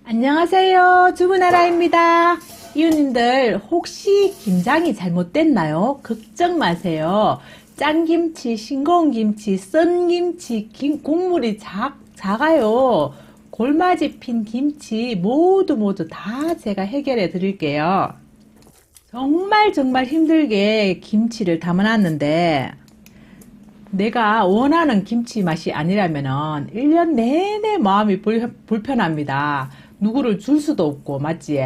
안녕하세요. 주부나라입니다. 이웃님들 혹시 김장이 잘못됐나요? 걱정 마세요. 짠김치, 싱거운 김치, 썬 김치, 국물이 작아요. 골마지 핀 김치 모두 다 제가 해결해 드릴게요. 정말 힘들게 김치를 담아놨는데 내가 원하는 김치 맛이 아니라면은 1년 내내 마음이 불편합니다. 누구를 줄 수도 없고, 맞지?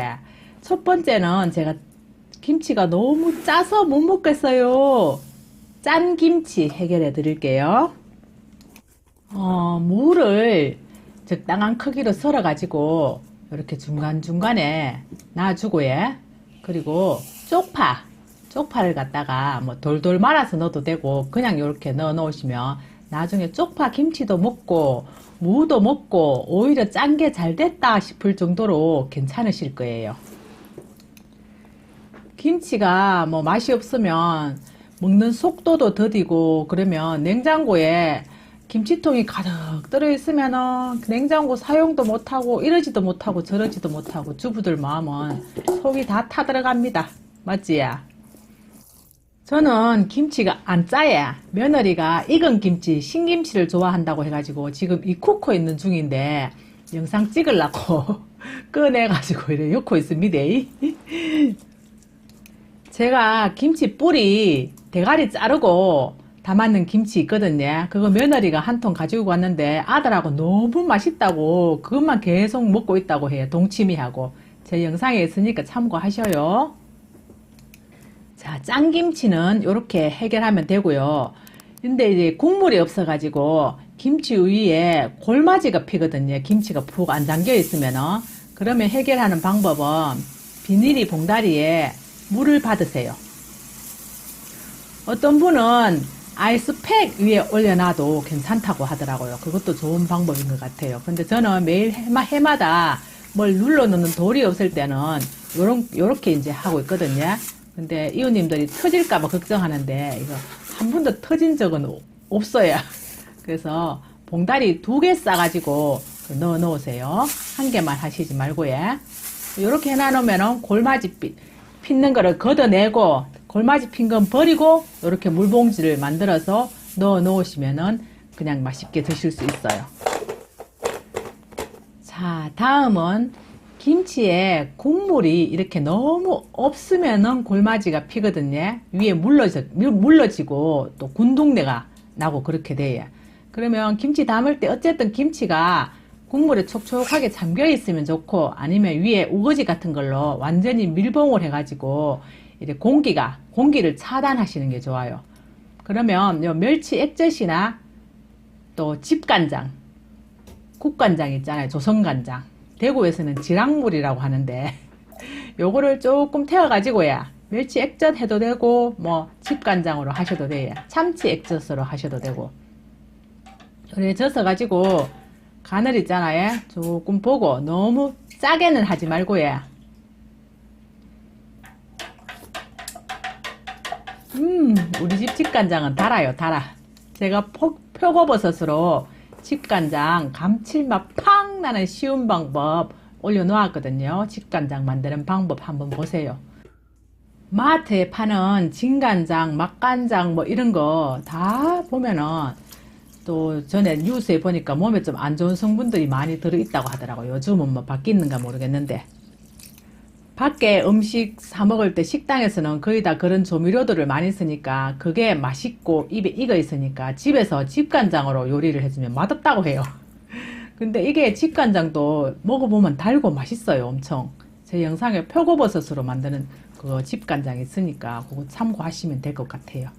첫 번째는 제가 김치가 너무 짜서 못 먹겠어요. 짠 김치 해결해 드릴게요. 무를 적당한 크기로 썰어 가지고 이렇게 중간중간에 놔주고, 예. 그리고 쪽파를 갖다가 뭐 돌돌 말아서 넣어도 되고 그냥 이렇게 넣어 놓으시면 나중에 쪽파 김치도 먹고 무도 먹고 오히려 짠 게 잘 됐다 싶을 정도로 괜찮으실 거예요. 김치가 뭐 맛이 없으면 먹는 속도도 더디고 그러면 냉장고에 김치통이 가득 들어있으면은 냉장고 사용도 못하고 이러지도 못하고 저러지도 못하고 주부들 마음은 속이 다 타들어갑니다. 맞지? 저는 김치가 안 짜야 며느리가 익은 김치, 신김치를 좋아한다고 해가지고 지금 익히고 있는 중인데 영상 찍으려고 꺼내가지고 이렇게 넣고 있습니다. 제가 김치 뿌리 대가리 자르고 담았는 김치 있거든요. 그거 며느리가 한 통 가지고 왔는데 아들하고 너무 맛있다고 그것만 계속 먹고 있다고 해요. 동치미하고. 제 영상에 있으니까 참고하셔요. 자, 짠김치는 이렇게 해결하면 되고요. 근데 이제 국물이 없어가지고 김치 위에 골마지가 피거든요. 김치가 푹 안 잠겨 있으면은. 그러면 해결하는 방법은 비닐이 봉다리에 물을 받으세요. 어떤 분은 아이스팩 위에 올려놔도 괜찮다고 하더라고요. 그것도 좋은 방법인 것 같아요. 근데 저는 매일 해마다 뭘 눌러 넣는 돌이 없을 때는 요렇게 이제 하고 있거든요. 근데 이웃님들이 터질까봐 걱정하는데 이거 한 번도 터진 적은 없어요. 그래서 봉다리 2개 싸가지고 넣어 놓으세요. 한 개만 하시지 말고요. 이렇게 해놔놓으면 골마지 핀는 거를 걷어내고 골마지 핀 건 버리고 이렇게 물봉지를 만들어서 넣어 놓으시면은 그냥 맛있게 드실 수 있어요. 자, 다음은 김치에 국물이 이렇게 너무 없으면은 골마지가 피거든요. 위에 물러지고 또 군동내가 나고 그렇게 돼요. 그러면 김치 담을 때 어쨌든 김치가 국물에 촉촉하게 잠겨 있으면 좋고 아니면 위에 우거지 같은 걸로 완전히 밀봉을 해가지고 이제 공기를 차단하시는 게 좋아요. 그러면 요 멸치 액젓이나 또 집간장, 국간장 있잖아요. 조선간장. 대구에서는 지랑물이라고 하는데 요거를 조금 태워가지고요. 멸치 액젓 해도 되고 뭐 집간장으로 하셔도 돼요. 참치 액젓으로 하셔도 되고 그래 져서 간을 있잖아요. 조금 보고 너무 짜게는 하지 말고요. 우리 집 집간장은 달아요. 제가 표고버섯으로 집간장 감칠맛 팍 나는 쉬운 방법 올려놓았거든요. 집간장 만드는 방법 한번 보세요. 마트에 파는 진간장, 맛간장 뭐 이런 거 다 보면은 또 전에 뉴스에 보니까 몸에 좀 안 좋은 성분들이 많이 들어있다고 하더라고요. 요즘은 뭐 바뀌는가 모르겠는데 밖에 음식 사 먹을 때 식당에서는 거의 다 그런 조미료들을 많이 쓰니까 그게 맛있고 입에 익어 있으니까 집에서 집간장으로 요리를 해주면 맛없다고 해요. 근데 이게 집간장도 먹어보면 달고 맛있어요. 엄청. 제 영상에 표고버섯으로 만드는 그 집간장이 있으니까 그거 참고하시면 될 것 같아요.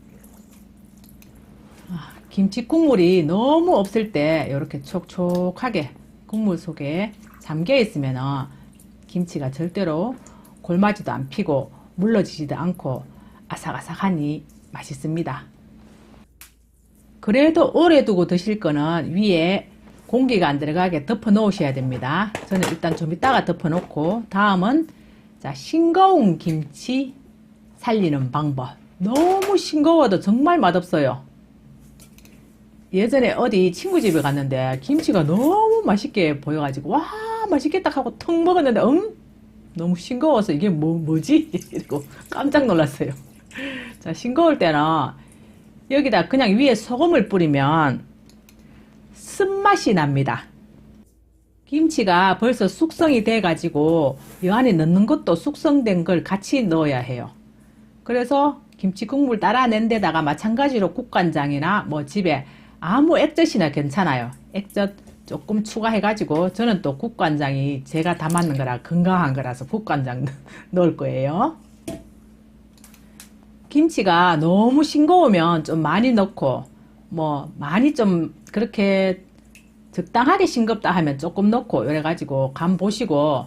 김치 국물이 너무 없을 때 이렇게 촉촉하게 국물 속에 잠겨 있으면 김치가 절대로 골마지도 안 피고 물러지지도 않고 아삭아삭하니 맛있습니다. 그래도 오래 두고 드실 거는 위에 공기가 안 들어가게 덮어 놓으셔야 됩니다. 저는 일단 좀 이따가 덮어 놓고 다음은 자, 싱거운 김치 살리는 방법. 너무 싱거워도 정말 맛없어요. 예전에 어디 친구 집에 갔는데 김치가 너무 맛있게 보여가지고 와 맛있겠다 하고 턱 먹었는데 너무 싱거워서 이게 뭐지? 이러고 깜짝 놀랐어요. 자, 싱거울 때는 여기다 그냥 위에 소금을 뿌리면 쓴맛이 납니다. 김치가 벌써 숙성이 돼 가지고 이 안에 넣는 것도 숙성된 걸 같이 넣어야 해요. 그래서 김치 국물 따라낸 데다가 마찬가지로 국간장이나 뭐 집에 아무 액젓이나 괜찮아요. 액젓 조금 추가해 가지고 저는 또 국간장이 제가 담았는 거라 건강한 거라서 국간장 넣을 거예요. 김치가 너무 싱거우면 좀 많이 넣고 뭐 많이 좀 그렇게 적당하게 싱겁다 하면 조금 넣고 이래 가지고 간 보시고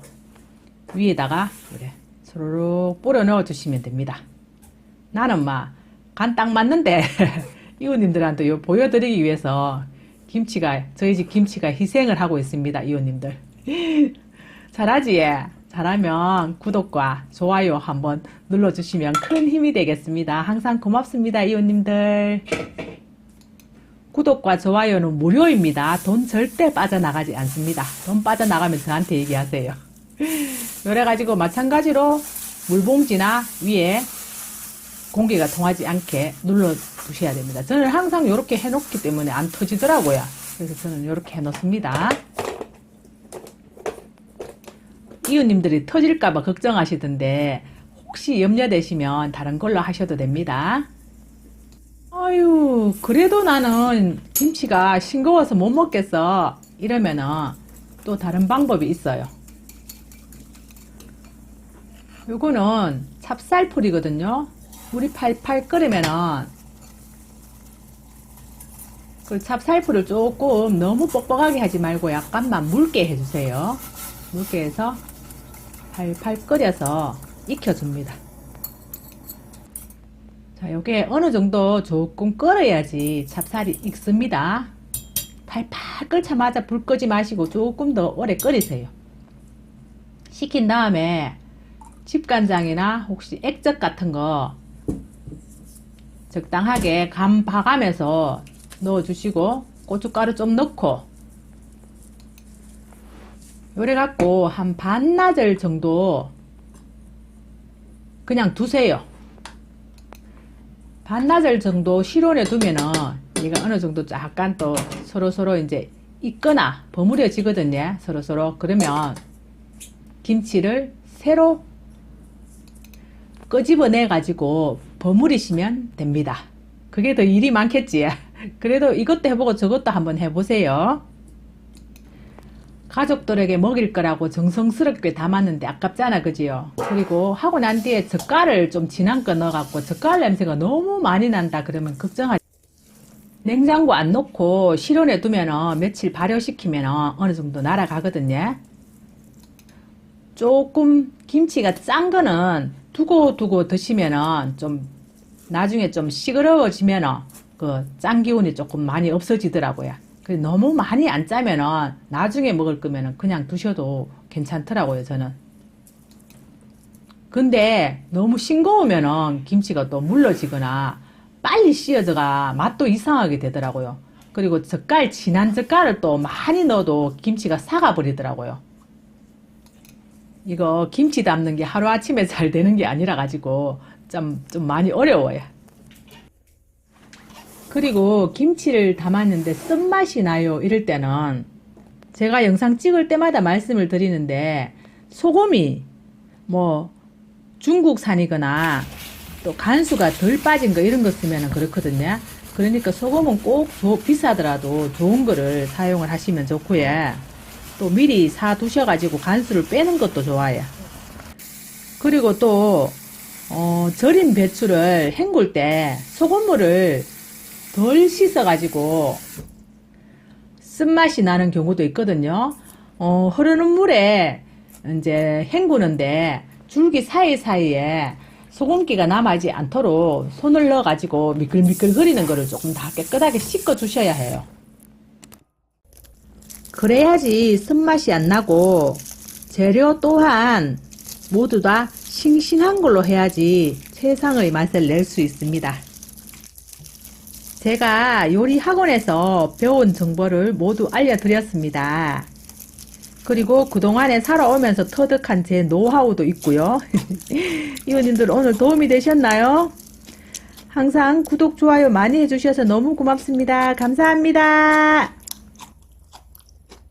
위에다가 이래 소로록 뿌려 넣어 주시면 됩니다. 나는 막 간 딱 맞는데 이웃님들한테 요 보여드리기 위해서 저희 집 김치가 희생을 하고 있습니다. 이웃님들 잘하지? 잘하면 구독과 좋아요 한번 눌러주시면 큰 힘이 되겠습니다. 항상 고맙습니다. 이웃님들 구독과 좋아요는 무료입니다. 돈 절대 빠져나가지 않습니다. 돈 빠져나가면 저한테 얘기하세요. 그래가지고 마찬가지로 물봉지나 위에 공기가 통하지 않게 눌러 두셔야 됩니다. 저는 항상 이렇게 해놓기 때문에 안 터지더라고요. 그래서 저는 이렇게 해놓습니다. 이웃님들이 터질까봐 걱정하시던데 혹시 염려되시면 다른 걸로 하셔도 됩니다. 아유, 그래도 나는 김치가 싱거워서 못 먹겠어 이러면은 또 다른 방법이 있어요. 요거는 찹쌀풀이거든요. 물이 팔팔 끓으면은 그 찹쌀풀을 조금 너무 뻑뻑하게 하지 말고 약간만 묽게 해주세요. 묽게 해서 팔팔 끓여서 익혀줍니다. 자, 요게 어느 정도 조금 끓어야지 찹쌀이 익습니다. 팔팔 끓자마자 불 끄지 마시고 조금 더 오래 끓이세요. 식힌 다음에 집간장이나 혹시 액젓 같은 거 적당하게 간 봐가면서 넣어주시고 고춧가루 좀 넣고 요래 갖고 한 반나절 정도 그냥 두세요. 반나절 정도 실온에 두면은 얘가 어느 정도 약간 또 서로서로 이제 익거나 버무려지거든요. 서로서로. 그러면 김치를 새로 끄집어내 가지고 버무리시면 됩니다. 그게 더 일이 많겠지. 그래도 이것도 해보고 저것도 한번 해보세요. 가족들에게 먹일 거라고 정성스럽게 담았는데 아깝잖아, 그지요? 그리고 하고 난 뒤에 젓갈을 좀 진한 거 넣어갖고 젓갈 냄새가 너무 많이 난다 그러면 걱정하지. 냉장고 안 넣고 실온에 두면은 며칠 발효시키면은 어느 정도 날아가거든요. 조금 김치가 짠 거는 두고 드시면은 좀 나중에 좀 시끄러워지면은 그 짠 기운이 조금 많이 없어지더라고요. 너무 많이 안 짜면은 나중에 먹을 거면은 그냥 두셔도 괜찮더라고요, 저는. 근데 너무 싱거우면은 김치가 또 물러지거나 빨리 씌어져가 맛도 이상하게 되더라고요. 그리고 진한 젓갈을 또 많이 넣어도 김치가 삭아 버리더라고요. 이거 김치 담는 게 하루아침에 잘 되는 게 아니라 가지고 좀 많이 어려워요. 그리고 김치를 담았는데 쓴맛이 나요 이럴 때는 제가 영상 찍을 때마다 말씀을 드리는데 소금이 뭐 중국산이거나 또 간수가 덜 빠진 거 이런 거 쓰면 그렇거든요. 그러니까 소금은 꼭 비싸더라도 좋은 거를 사용을 하시면 좋고요. 또 미리 사 두셔가지고 간수를 빼는 것도 좋아요. 그리고 또 절인 배추를 헹굴 때 소금물을 덜 씻어가지고 쓴맛이 나는 경우도 있거든요. 흐르는 물에 이제 헹구는데 줄기 사이사이에 소금기가 남아있지 않도록 손을 넣어가지고 미끌미끌 거리는 거를 조금 다 깨끗하게 씻어 주셔야 해요. 그래야지 쓴맛이 안 나고 재료 또한 모두 다 싱싱한 걸로 해야지 최상의 맛을 낼 수 있습니다. 제가 요리 학원에서 배운 정보를 모두 알려드렸습니다. 그리고 그동안에 살아오면서 터득한 제 노하우도 있고요. 이웃님들 오늘 도움이 되셨나요? 항상 구독, 좋아요 많이 해주셔서 너무 고맙습니다. 감사합니다.